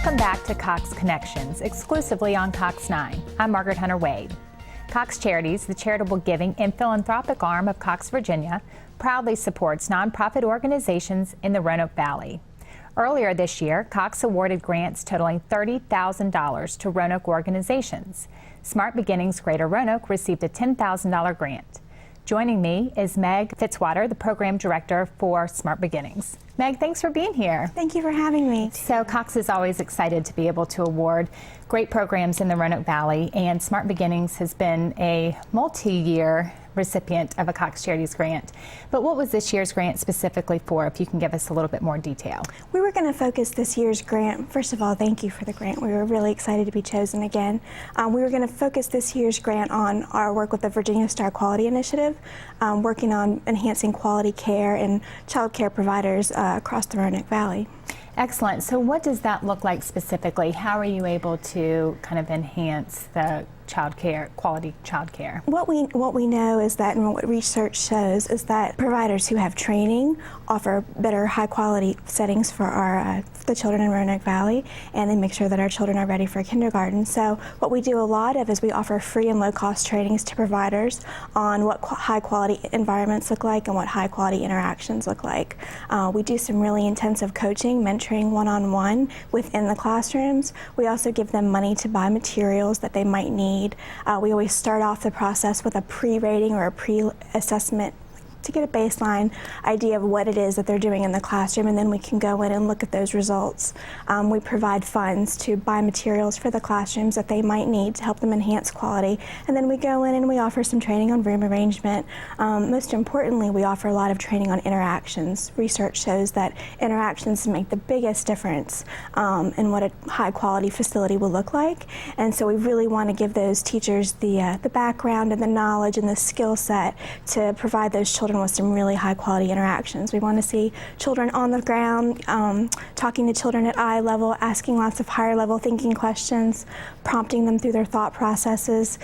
Welcome back to Cox Connections, exclusively on Cox 9. I'm Margaret Hunter Wade. Cox Charities, the charitable giving and philanthropic arm of Cox Virginia, proudly supports nonprofit organizations in the Roanoke Valley. Earlier this year, Cox awarded grants totaling $30,000 to Roanoke organizations. Smart Beginnings Greater Roanoke received a $10,000 grant. Joining me is Meg Fitzwater, the program director for Smart Beginnings. Meg, thanks for being here. Thank you for having me. So Cox is always excited to be able to award great programs in the Roanoke Valley, and Smart Beginnings has been a multi-year recipient of a Cox Charities grant. But what was this year's grant specifically for, if you can give us a little bit more detail? We were going to focus this year's grant. First of all, thank you for the grant. We were really excited to be chosen again. We were going to focus this year's grant on our work with the Virginia Star Quality Initiative, working on enhancing quality care and child care providers across the Roanoke Valley. Excellent. So what does that look like specifically? How are you able to kind of enhance the quality child care? What we know is that, and what research shows, is that providers who have training offer better high quality settings for the children in Roanoke Valley, and they make sure that our children are ready for kindergarten. So what we do a lot of is we offer free and low cost trainings to providers on what high quality environments look like and what high quality interactions look like. We do some really intensive coaching, mentoring one-on-one within the classrooms. We also give them money to buy materials that they might need. We always start off the process with a pre-rating or a pre-assessment to get a baseline idea of what it is that they're doing in the classroom, and then we can go in and look at those results. We provide funds to buy materials for the classrooms that they might need to help them enhance quality, and then we go in and we offer some training on room arrangement. Most importantly, we offer a lot of training on interactions. Research shows that interactions make the biggest difference in what a high quality facility will look like, and so we really want to give those teachers the background and the knowledge and the skill set to provide those children with some really high quality interactions. We want to see children on the ground, talking to children at eye level, asking lots of higher level thinking questions, prompting them through their thought processes,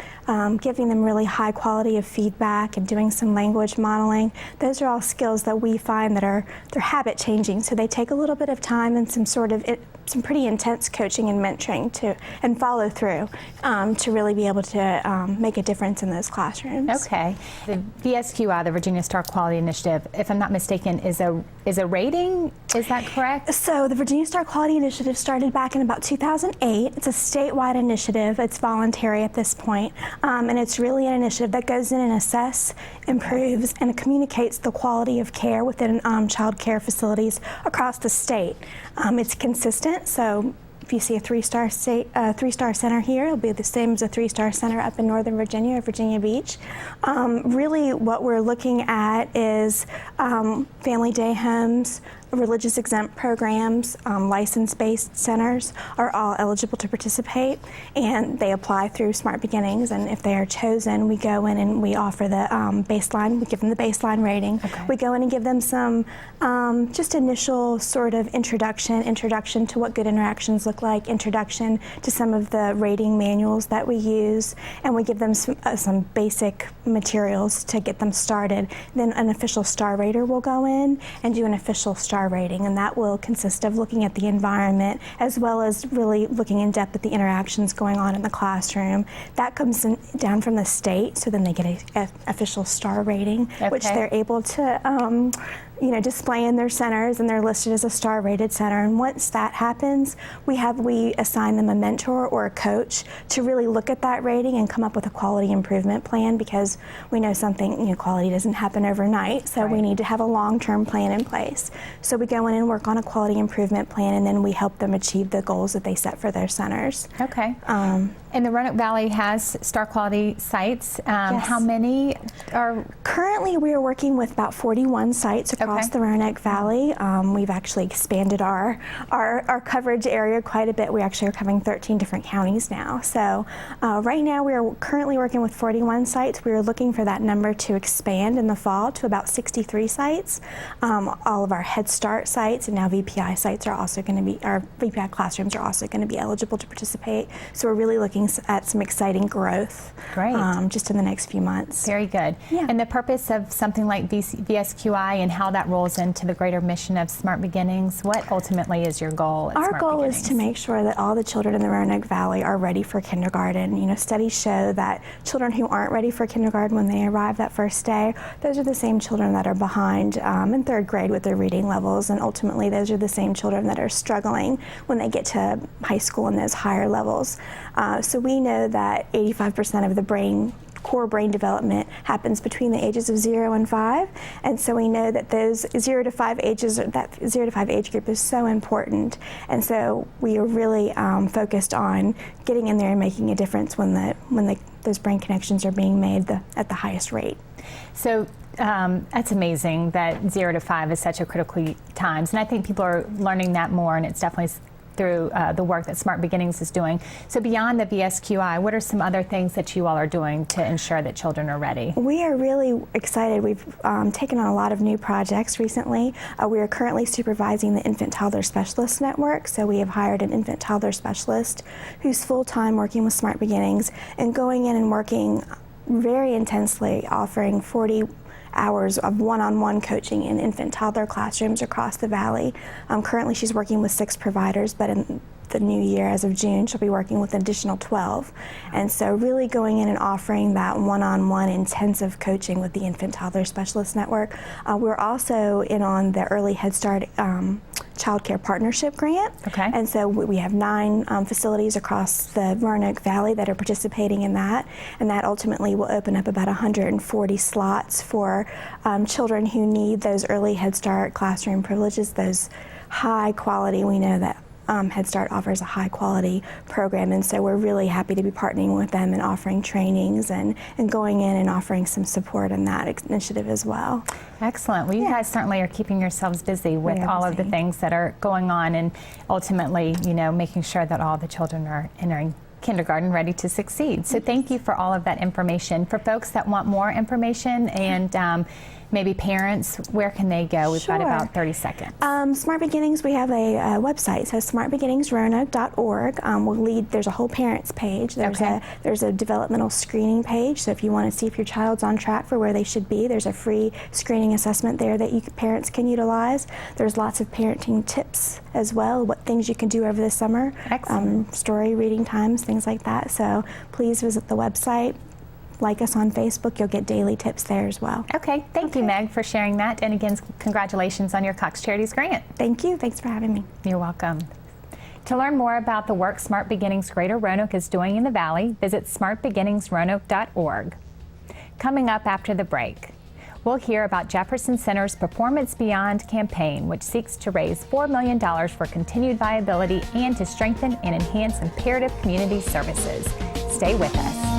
giving them really high quality of feedback, and doing some language modeling. Those are all skills that we find that they're habit changing, so they take a little bit of time and some pretty intense coaching and mentoring and follow through to really be able to make a difference in those classrooms. Okay. The VSQI, the Virginia Star Quality Initiative, if I'm not mistaken, is a rating, is that correct? So the Virginia Star Quality Initiative started back in about 2008. It's a statewide initiative. It's voluntary at this point, and it's really an initiative that goes in and assesses, improves, and communicates the quality of care within child care facilities across the state. It's consistent, so if you see a three-star center here, it'll be the same as a three-star center up in Northern Virginia or Virginia Beach. Really what we're looking at is family day homes, religious exempt programs, license-based centers are all eligible to participate, and they apply through Smart Beginnings, and if they are chosen, we go in and we offer the baseline, we give them the baseline rating. Okay. We go in and give them some just initial sort of introduction to what good interactions look like, introduction to some of the rating manuals that we use, and we give them some basic materials to get them started. Then an official star rater will go in and do an official star rating, and that will consist of looking at the environment as well as really looking in depth at the interactions going on in the classroom. That comes down from the state, so then they get an official star rating, okay, which they're able to display in their centers, and they're listed as a star rated center. And once that happens, we assign them a mentor or a coach to really look at that rating and come up with a quality improvement plan, because we know quality doesn't happen overnight, so we need to have a long-term plan in place. So we go in and work on a quality improvement plan, and then we help them achieve the goals that they set for their centers. Okay. And the Roanoke Valley has star quality sites. Yes. How many are? Currently, we are working with about 41 sites across the Roanoke Valley. We've actually expanded our coverage area quite a bit. We actually are covering 13 different counties now. So right now, we are currently working with 41 sites. We are looking for that number to expand in the fall to about 63 sites. All of our Head Start sites and now VPI sites are also going to be, our VPI classrooms are also going to be eligible to participate. So we're really looking at some exciting growth. Great. Just in the next few months. Very good. Yeah. And the purpose of something like VSQI and how that rolls into the greater mission of Smart Beginnings. What ultimately is your goal at Our Smart goal Beginnings? is to make sure that all the children in the Roanoke Valley are ready for kindergarten. You know, studies show that children who aren't ready for kindergarten when they arrive that first day, those are the same children that are behind in third grade with their reading levels, and ultimately those are the same children that are struggling when they get to high school and those higher levels. So we know that 85% of the core brain development happens between the ages of 0 and 5, and so we know that those 0 to 5 ages, that 0 to 5 age group is so important, and so we are really focused on getting in there and making a difference when those brain connections are being made at the highest rate. So that's amazing that 0 to 5 is such a critical times, and I think people are learning that more, and it's definitely through the work that Smart Beginnings is doing. So beyond the VSQI, what are some other things that you all are doing to ensure that children are ready? We are really excited. We've taken on a lot of new projects recently. We are currently supervising the Infant Toddler Specialist Network, so we have hired an infant toddler specialist who's full-time working with Smart Beginnings and going in and working very intensely, offering 40 hours of one-on-one coaching in infant toddler classrooms across the valley. Currently she's working with 6 providers, but in the new year, as of June, she'll be working with an additional 12. And so really going in and offering that one-on-one intensive coaching with the Infant Toddler Specialist Network. We're also in on the Early Head Start Child Care Partnership Grant. Okay. And so we have 9 facilities across the Roanoke Valley that are participating in that, and that ultimately will open up about 140 slots for children who need those early Head Start classroom privileges, those high quality. We know that Head Start offers a high quality program, and so we're really happy to be partnering with them and offering trainings and going in and offering some support in that initiative as well. Excellent. Well, you guys certainly are keeping yourselves busy with all of the things that are going on, and ultimately, you know, making sure that all the children are entering kindergarten ready to succeed. So thank you for all of that information. For folks that want more information and maybe parents, where can they go? We've got about 30 seconds. Smart Beginnings, we have a website, so smartbeginningsroanoke.org. There's a whole parents page. There's a developmental screening page, so if you want to see if your child's on track for where they should be, there's a free screening assessment there that parents can utilize. There's lots of parenting tips as well, what things you can do over the summer. Excellent. Story reading times, things like that. So please visit the website. Like us on Facebook, you'll get daily tips there as well. Okay, thank you, Meg, for sharing that. And again, congratulations on your Cox Charities grant. Thank you. Thanks for having me. You're welcome. To learn more about the work Smart Beginnings Greater Roanoke is doing in the Valley, visit smartbeginningsroanoke.org. Coming up after the break, we'll hear about Jefferson Center's Performance Beyond campaign, which seeks to raise $4 million for continued viability and to strengthen and enhance imperative community services. Stay with us.